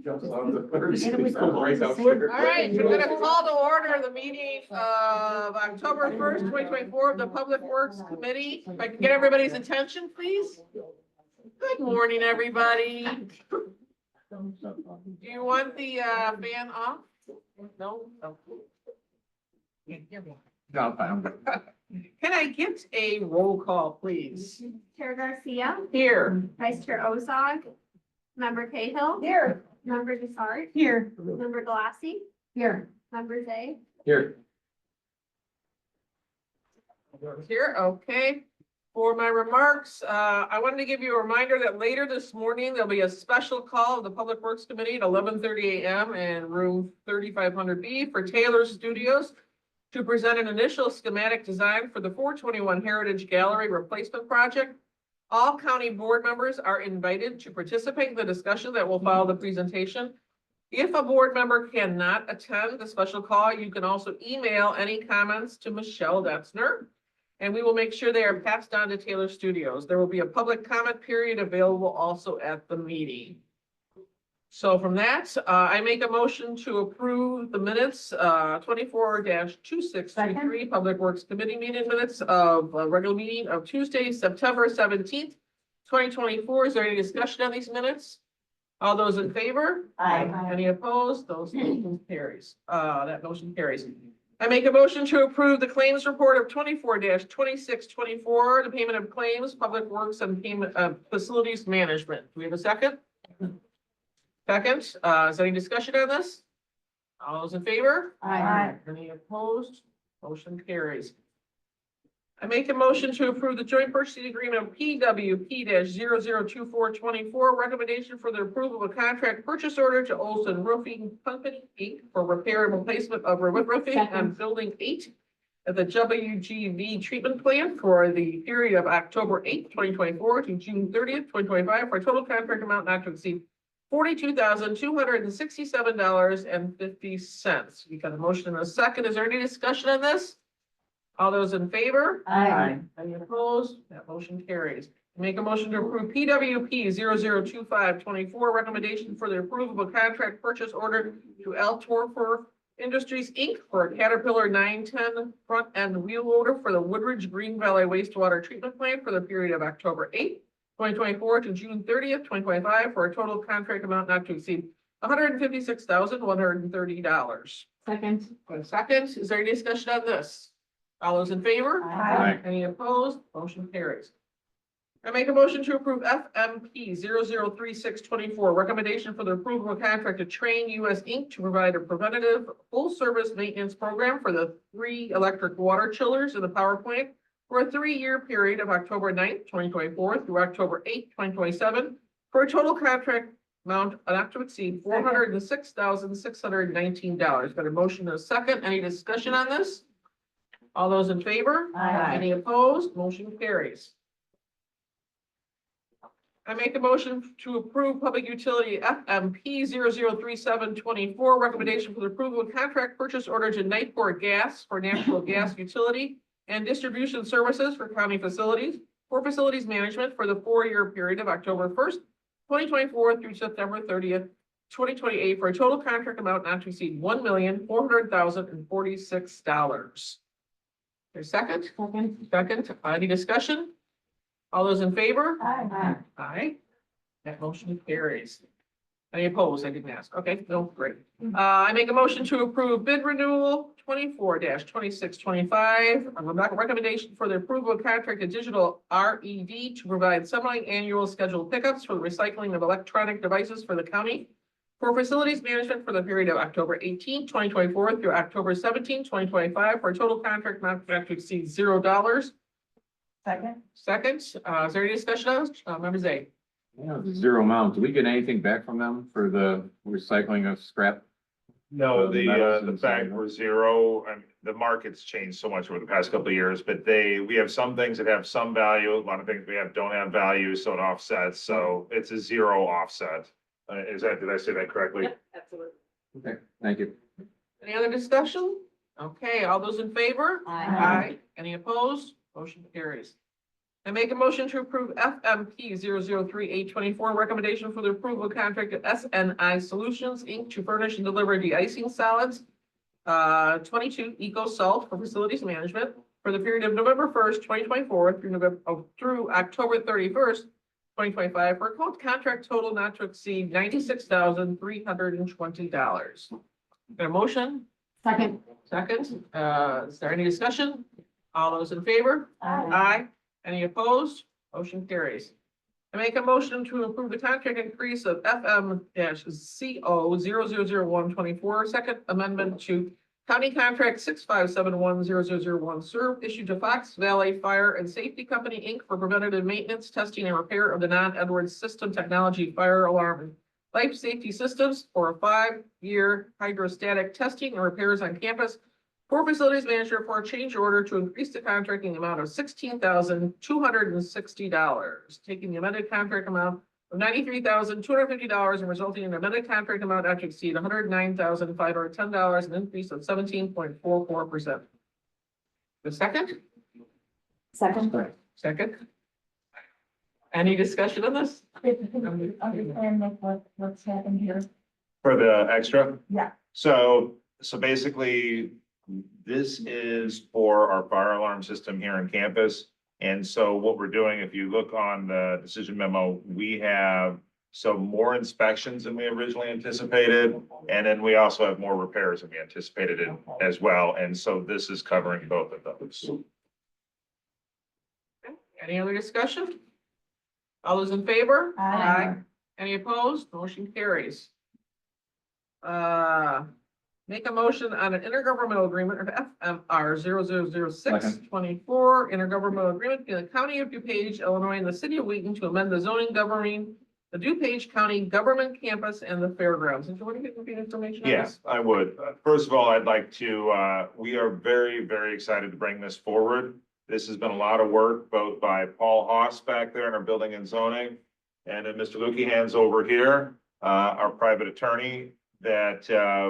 jumps on the first. And we All right, call we're gonna call to order the meeting of October 1st, 2024 of the Public Works Committee. If I can get everybody's attention, please. Good morning, everybody. Do you want the fan off? No? No, I'm good. Can I get a roll call, please? Chair Garcia, Here. Vice Chair Ozog, Member Cahill. Here. Member Desart. Here. Member Galassi. Here. Member Zay. Here. Here, okay. For my remarks, I wanted to give you a reminder that later this morning, there'll be a special call of the Public Works Committee at 11:30 a.m. in room 3500B for Taylor Studios to present an initial schematic design for the 421 Heritage Gallery replacement project. All county board members are invited to participate in the discussion that will follow the presentation. If a board member cannot attend the special call, you can also email any comments to Michelle Detzner, and we will make sure they are passed on to Taylor Studios. There will be a public comment period available also at the meeting. So from that, I make a motion to approve the minutes, 24-2623 Public Works Committee meeting minutes of regular meeting of Tuesday, September 17th, 2024. Is there any discussion on these minutes? All those in favor? Aye. Any opposed? Those motion carries. That motion carries. I make a motion to approve the claims report of 24-2624, the payment of claims, public works, and payment of facilities management. Do we have a second? Second, is there any discussion on this? All those in favor? Aye. Any opposed? Motion carries. I make a motion to approve the joint purchasing agreement of PWP-002424, recommendation for the approval of a contract purchase order to Olson Roofing Company, Inc. for repair and replacement of roofing on Building 8 at the WGV treatment plant for the period of October 8th, 2024 to June 30th, 2025, for a total contract amount not to exceed $42,267.50. We got a motion and a second. Is there any discussion on this? All those in favor? Aye. Any opposed? That motion carries. Make a motion to approve PWP 002524, recommendation for the approval of a contract purchase order to Altorfer Industries, Inc. for a Caterpillar 910 front end wheel loader for the Woodridge Green Valley wastewater treatment plant for the period of October 8th, 2024 to June 30th, 2025, for a total contract amount not to exceed $156,130. Second. Second, is there any discussion on this? All those in favor? Aye. Any opposed? Motion carries. I make a motion to approve FMP 003624, recommendation for the approval of a contract to Train US Inc. to provide a preventative full-service maintenance program for the 3 electric water chillers in the power plant for a 3-year period of October 9th, 2024 through October 8th, 2027, for a total contract amount not to exceed $406,619. Got a motion and a second. Any discussion on this? All those in favor? Aye. Any opposed? Motion carries. I make a motion to approve public utility FMP 003724, recommendation for the approval of contract purchase order to Nightport Gas for natural gas utility and distribution services for county facilities for facilities management for the 4-year period of October 1st, 2024 through September 30th, 2028, for a total contract amount not to exceed $1,400,046. There's second? Second. Any discussion? All those in favor? Aye. Aye. That motion carries. Any opposed? I didn't ask. Okay, no, great. I make a motion to approve bid renewal 24-2625. A recommendation for the approval of contract to Digital RED to provide semi-annual scheduled pickups for the recycling of electronic devices for the county for facilities management for the period of October 18, 2024 through October 17, 2025, for a total contract not to exceed $0. Second. Second, is there any discussion on this? Member Zay? Yeah, zero amount. Do we get anything back from them for the recycling of scrap? No, The metals the and fact stuff. we're zero, I mean, the market's changed so much over the past couple of years, but we have some things that have some value, a lot of things we have don't have value, so it offsets, so it's a zero offset. Did I say that correctly? Absolutely. Okay, thank you. Any other discussion? Okay, all those in favor? Aye. Any opposed? Motion carries. I make a motion to approve FMP 003-824 recommendation for the approval of contract of SNI Solutions, Inc. to furnish and deliver de-icing solids, 22 Eco Salt for facilities management for the period of November 1st, 2024 through October 31st, 2025 for a contract total not to exceed $96,320. Got a motion? Second. Second, is there any discussion? All those in favor? Aye. Any opposed? Motion carries. I make a motion to approve the contract increase of FM-CO 0000124, second amendment to County Contract 65710001 serve issued to Fox Valley Fire and Safety Company, Inc. for preventative maintenance, testing, and repair of the non-Edwards System Technology Fire Alarm and Life Safety Systems for a 5-year hydrostatic testing and repairs on campus for facilities manager for a change order to increase the contracting amount of $16,260, taking the amended contract amount of $93,250 and resulting in an amended contract amount not to exceed $109,510, an increase of 17.44%. The second? Second. Second. Any discussion on this? Understand what's happened here. For the extra? Yeah. So basically, this is for our fire alarm system here on campus. And so what we're doing, if you look on the decision memo, we have some more inspections than we originally anticipated. And then we also have more repairs than we anticipated as well. And so this is covering both of those. Any other discussion? All those in favor? Aye. Any opposed? Motion carries. Make a motion on an intergovernmental agreement of FMR 000624 intergovernmental agreement between the County of DuPage, Illinois, and the City of Wheaton to amend the zoning governing the DuPage County Government Campus and the fairgrounds. Did you want to get the information on Yes, this? I would. First of all, I'd like to, we are very, very excited to bring this forward. This has been a lot of work, both by Paul Haas back there in our building and zoning, and then Mr. Lukey Hands over here, our private attorney, that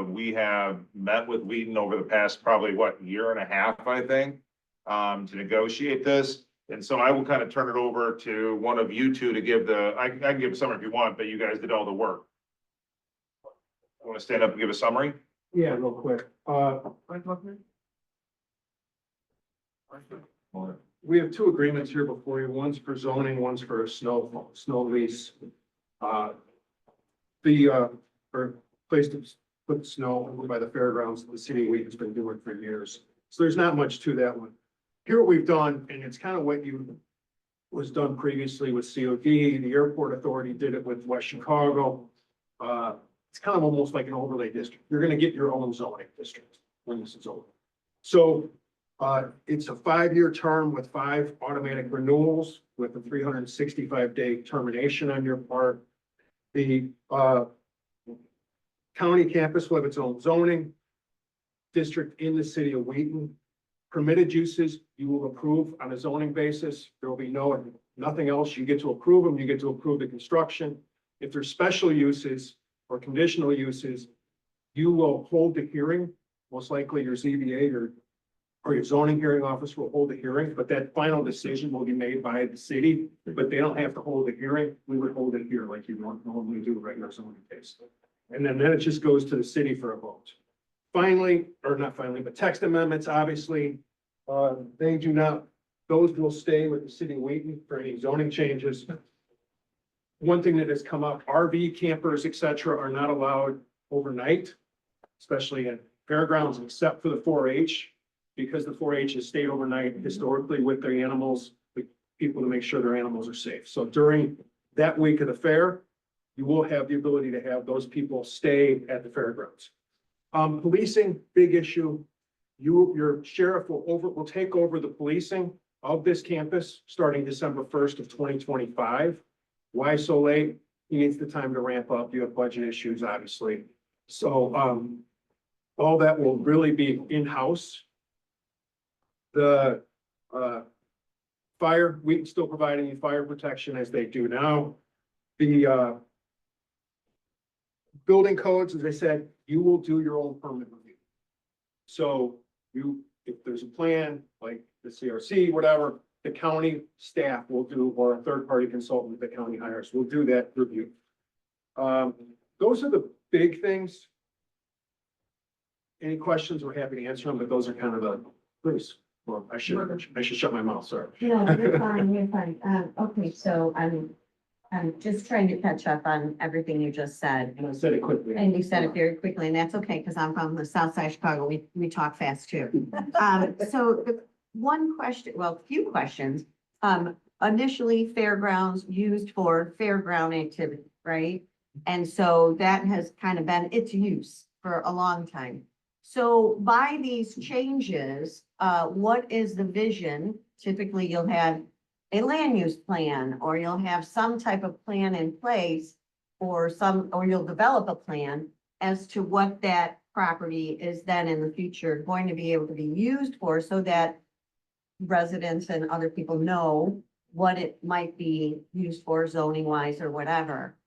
we have met with Wheaton over the past probably, year and a half, I think, to negotiate this. And so I will kind of turn it over to one of you two to give I can give a summary if you want, but you guys did all the work. You want to stand up and give a summary? Yeah, real quick. We have two agreements here before you. One's for zoning, one's for a snow lease. For place to put snow over by the fairgrounds, the city of Wheaton's been doing for years. So there's not much to that one. Here what we've done, and it's kind of what was done previously with COD, the airport authority did it with West Chicago. It's kind of almost like an overlay district. You're gonna get your own zoning district when this is over. So it's a 5-year term with 5 automatic renewals with a 365-day termination on your part. The county campus will have its own zoning district in the city of Wheaton. Permitted uses, you will approve on a zoning basis. There will be nothing else. You get to approve them. You get to approve the construction. If there's special uses or conditional uses, you will hold the hearing. Most likely your ZBA or your zoning hearing office will hold the hearing, but that final decision will be made by the city, but they don't have to hold the hearing. We would hold it here like you normally do a regular zoning case. And then it just goes to the city for a vote. Finally, or not finally, but text amendments, obviously, they do not, those will stay with the city of Wheaton for any zoning changes. One thing that has come up, RV campers, et cetera, are not allowed overnight, especially in fairgrounds, except for the 4-H, because the 4-H has stayed overnight historically with their animals, with people to make sure their animals are safe. So during that week of the fair, you will have the ability to have those people stay at the fairgrounds. Policing, big issue. Your sheriff will take over the policing of this campus starting December 1st of 2025. Why so late? He needs the time to ramp up. You have budget issues, obviously. So, all that will really be in-house. The, fire, we still providing you fire protection as they do now. The, building codes, as I said, you will do your own permit review. So if there's a plan, like the CRC, whatever, the county staff will do, or a third-party consultant the county hires, will do that review. Those are the big things. Any questions, we're happy to answer them, but those are kind of the, please, well, I should shut my mouth, sorry. No, you're fine, you're fine. Okay, so I'm just trying to catch up on everything you just said. And I said it quickly. And you said it very quickly, and that's okay, because I'm from the south side of Chicago. We talk fast too. So the one question, well, a few questions. Initially fairgrounds used for fairground activity, right? And so that has kind of been its use for a long time. So by these changes, what is the vision? Typically, you'll have a land use plan, or you'll have some type of plan in place, or you'll develop a plan as to what that property is then in the future going to be able to be used for, so that residents and other people know what it might be used for zoning wise or whatever.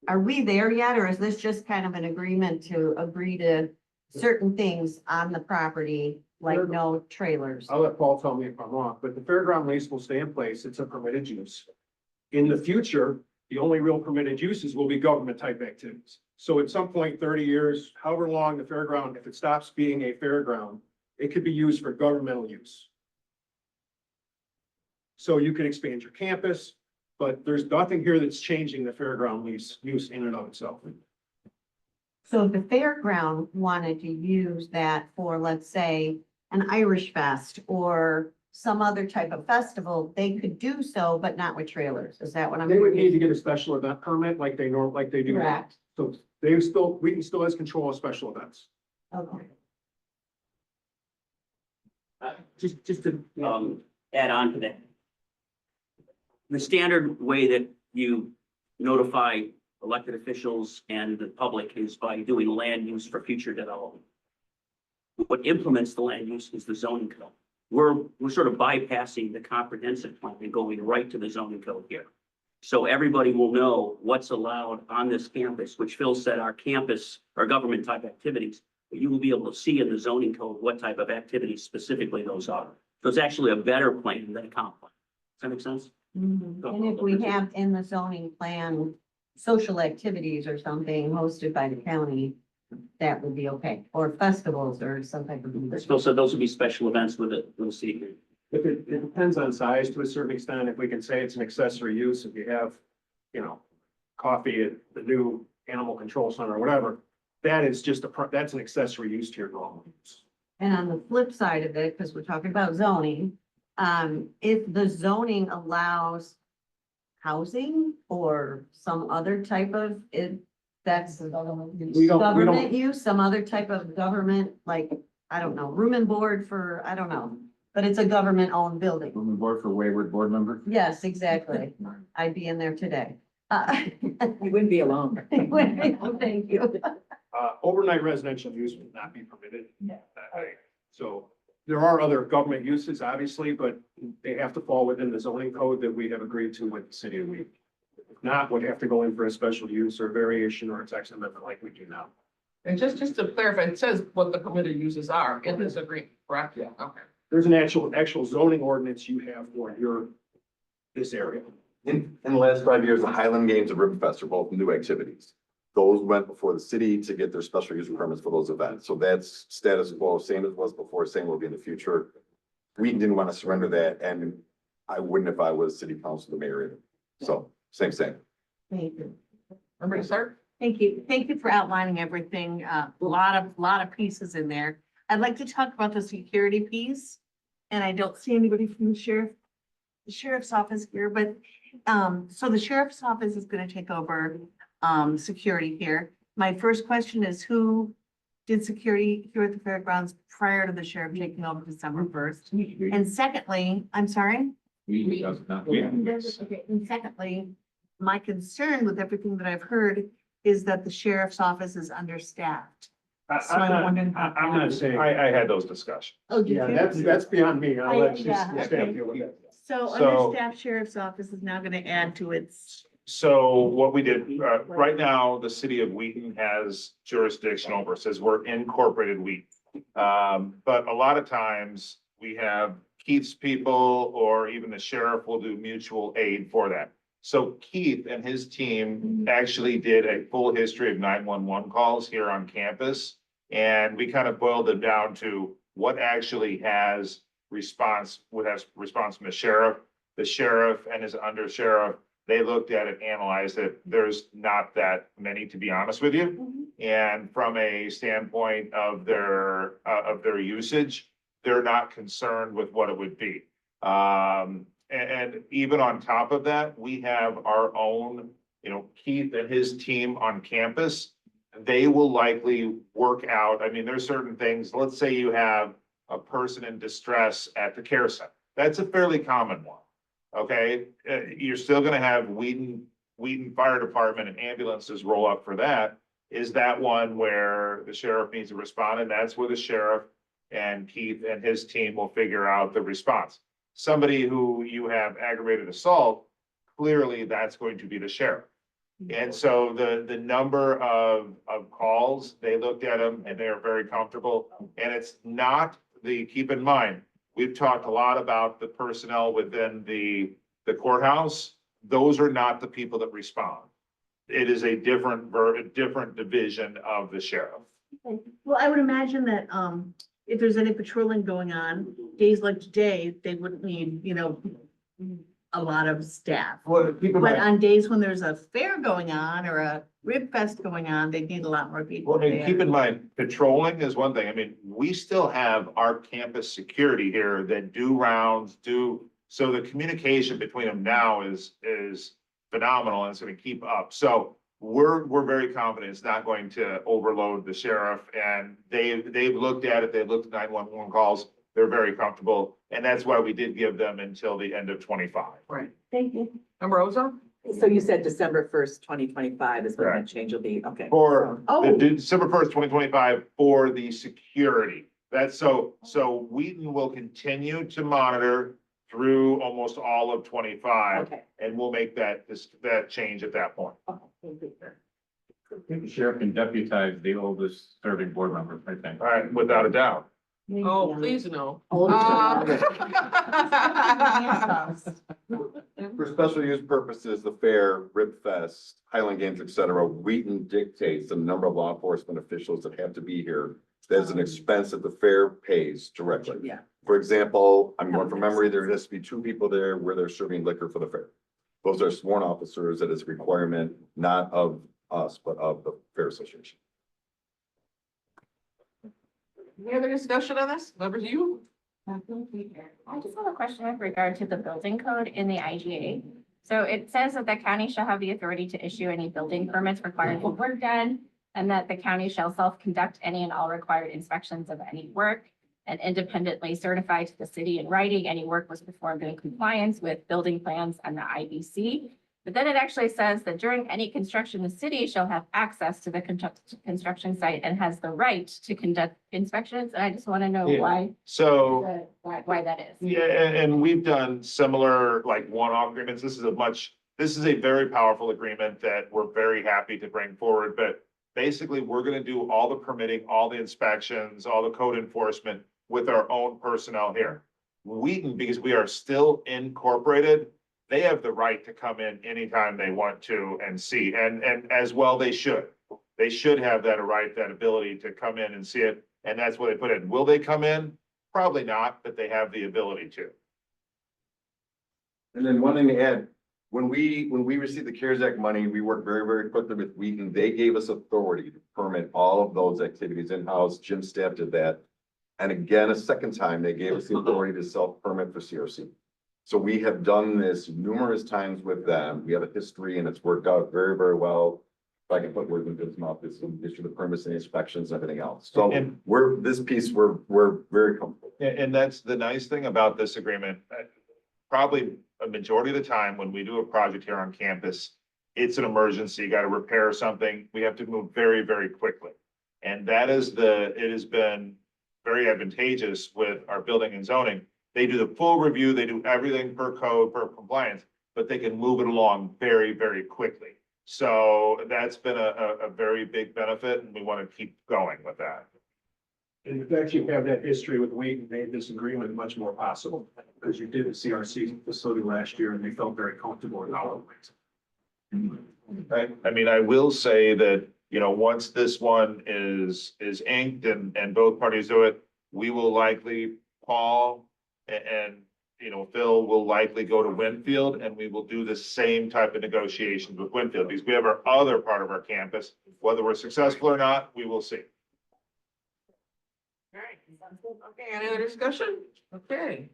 Are we there yet, or is this just kind of an agreement to agree to certain things on the property, like no trailers? I'll let Paul tell me if I'm wrong, but the fairground lease will stay in place. It's a permitted use. In the future, the only real permitted uses will be government type activities. So at some point, 30 years, however long the fairground, if it stops being a fairground, it could be used for governmental use. So you can expand your campus, but there's nothing here that's changing the fairground lease use in and of itself. So if the fairground wanted to use that for, let's say, an Irish Fest or some other type of festival, they could do so, but not with trailers. Is that what I'm? They would need to get a special event permit like they do. Correct. So Wheaton still has control of special events. Okay. Just to, add on to that. The standard way that you notify elected officials and the public is by doing land use for future development. What implements the land use is the zoning code. We're sort of bypassing the comprehensive plan and going right to the zoning code here. So everybody will know what's allowed on this campus, which Phil said our campus or government type activities, but you will be able to see in the zoning code what type of activities specifically those are. So it's actually a better plan than a comp plan. Does that make sense? Mhm. And if we have in the zoning plan, social activities or something hosted by the county, that would be okay, or festivals or some type of. Phil said those would be special events with a city. If it depends on size to a certain extent. If we can say it's an accessory use, if you have, coffee at the new animal control center or whatever, that is just that's an accessory use to your normal use. And on the flip side of it, because we're talking about zoning, if the zoning allows housing or some other type of that's government use, some other type of government, like, I don't know, room and board for, I don't know, but it's a government owned building. Moving board for wayward board member. Yes, exactly. I'd be in there today. You wouldn't be alone. Thank you. Overnight residential use would not be permitted. Yeah. So there are other government uses, obviously, but they have to fall within the zoning code that we have agreed to with the city of Wheaton. If not, would have to go in for a special use or variation or a text amendment like we do now. And just to clarify, it says what the permitted uses are in this agreement, correct? Yeah. Okay. There's an actual zoning ordinance you have for this area. In the last 5 years, the Highland Games and Riverfest are both new activities. Those went before the city to get their special use permits for those events. So that's status quo, same as was before, same will be in the future. We didn't want to surrender that, and I wouldn't if I was city council, the mayor. So same. Thank you. Everybody start? Thank you. Thank you for outlining everything. A lot of pieces in there. I'd like to talk about the security piece. And I don't see anybody from the sheriff's office here, but, so the sheriff's office is gonna take over, security here. My first question is, who did security here at the fairgrounds prior to the sheriff taking over December 1st? And secondly, I'm sorry? We does not. Okay, and secondly, my concern with everything that I've heard is that the sheriff's office is understaffed. So I'm wondering how- I'm not saying. I had those discussions. Oh, did Yeah, you? that's beyond me. I'll let Yeah, you staff okay. deal with that. So So- understaffed sheriff's office is now gonna add to its, So what we did, right now, the city of Wheaton has jurisdiction over, it says we're incorporated Wheaton. But a lot of times we have Keith's people or even the sheriff will do mutual aid for that. So Keith and his team actually did a full history of 911 calls here on campus. And we kind of boiled them down to what actually has response, what has response from the sheriff and his under sheriff. They looked at it, analyzed it. There's not that many, to be honest with you. And from a standpoint of their usage, they're not concerned with what it would be. And even on top of that, we have our own, Keith and his team on campus. They will likely work out. I mean, there's certain things, let's say you have a person in distress at the care center. That's a fairly common one. Okay, you're still gonna have Wheaton Fire Department and ambulances roll up for that. Is that one where the sheriff needs to respond? And that's where the sheriff and Keith and his team will figure out the response. Somebody who you have aggravated assault, clearly that's going to be the sheriff. And so the number of calls, they looked at them and they are very comfortable. And it's not keep in mind, we've talked a lot about the personnel within the courthouse. Those are not the people that respond. It is a different division of the sheriff. Well, I would imagine that, if there's any patrolling going on, days like today, they wouldn't need, a lot of staff. Well, keep in But mind, on days when there's a fair going on or a rib fest going on, they need a lot more people well, and there. keep in mind, patrolling is one thing. I mean, we still have our campus security here that do rounds, so the communication between them now is phenomenal and it's gonna keep up. So we're very confident it's not going to overload the sheriff, and they've looked at it, they've looked at 911 calls, they're very comfortable, and that's why we did give them until the end of 25. Right. Thank you. Member Ozone? So you said December 1st, 2025 is when that Correct. change will be, okay. For Oh. December 1st, 2025, for the security. That's so Wheaton will continue to monitor through almost all of 25, Okay. and we'll make that change at that point. Okay, thank you. I think the sheriff can deputize the oldest serving board member, I think. All right, without a doubt. Oh, please no. Old. For special use purposes, the fair, Rib Fest, Highland Games, et cetera, Wheaton dictates the number of law enforcement officials that have to be here. There's an expense that the fair pays directly. Yeah. For example, I'm going from memory, there has to be 2 people there where they're serving liquor for the fair. Those are sworn officers. That is a requirement, not of us, but of the Fair Association. Any other discussion on this? Members, you? I just have a question with regard to the building code in the IGA. So it says that the county shall have the authority to issue any building permits required for work done, and that the county shall self-conduct any and all required inspections of any work and independently certify to the city in writing any work was performed in compliance with building plans and the IBC. But then it actually says that during any construction, the city shall have access to the construction site and has the right to conduct inspections. And I just want to know Yeah. why, So, why that is. yeah, and we've done similar like one-off agreements. This is a very powerful agreement that we're very happy to bring forward. But basically, we're gonna do all the permitting, all the inspections, all the code enforcement with our own personnel here. Wheaton, because we are still incorporated, they have the right to come in anytime they want to and see, and as well they should. They should have that right, that ability to come in and see it, and that's what they put in. Will they come in? Probably not, but they have the ability to. And then one thing to add, when we received the CARES Act money, we worked very, very quickly with Wheaton. They gave us authority to permit all of those activities in-house. Jim staff did that. And again, a second time, they gave us the authority to self-permit for CRC. So we have done this numerous times with them. We have a history and it's worked out very, very well. If I can put words in good mouth, this issue the permits and inspections and everything else. So And- we're very comfortable. And that's the nice thing about this agreement. Probably a majority of the time when we do a project here on campus, it's an emergency, you got to repair something. We have to move very, very quickly. And it has been very advantageous with our building and zoning. They do the full review, they do everything per code, per compliance, but they can move it along very, very quickly. So that's been a very big benefit and we want to keep going with that. And the fact you have that history with Wheaton made this agreement much more possible, because you did the CRC facility last year and they felt very comfortable in our ways. I mean, I will say that, you know, once this one is inked and both parties do it, we will likely, Paul and, you know, Phil will likely go to Winfield and we will do the same type of negotiations with Winfield because we have our other part of our campus. Whether we're successful or not, we will see. All right. Okay, any other discussion? Okay.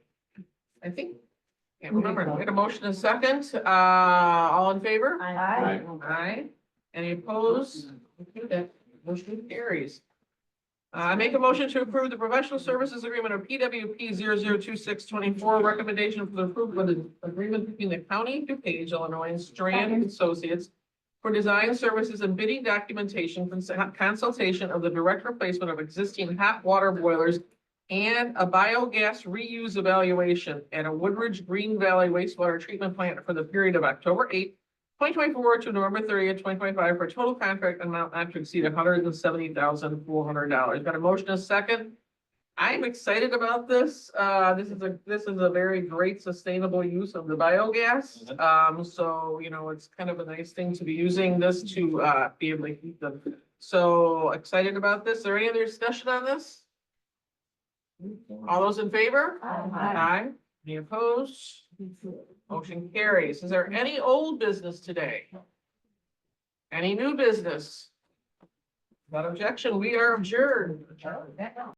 I think, can't remember, we had a motion and a second, all in favor? Aye. Aye. Any opposed? Okay, that motion carries. I make a motion to approve the professional services agreement of PWP 002624, recommendation for the approval of the agreement between the county, DuPage, Illinois, and Strand Associates for design services and bidding documentation, consultation of the direct replacement of existing hot water boilers and a biogas reuse evaluation at a Woodridge Green Valley wastewater treatment plant for the period of October 8th, 2024 to November 30th, 2025, for a total contract amount not to exceed $170,400. Got a motion and a second? I'm excited about this. This is a very great sustainable use of the biogas. So, you know, it's kind of a nice thing to be using this to, be able to heat them. So excited about this. Is there any other discussion on this? All those in favor? Aye. Any opposed? Motion carries. Is there any old business today? Any new business? Without objection, we are adjourned.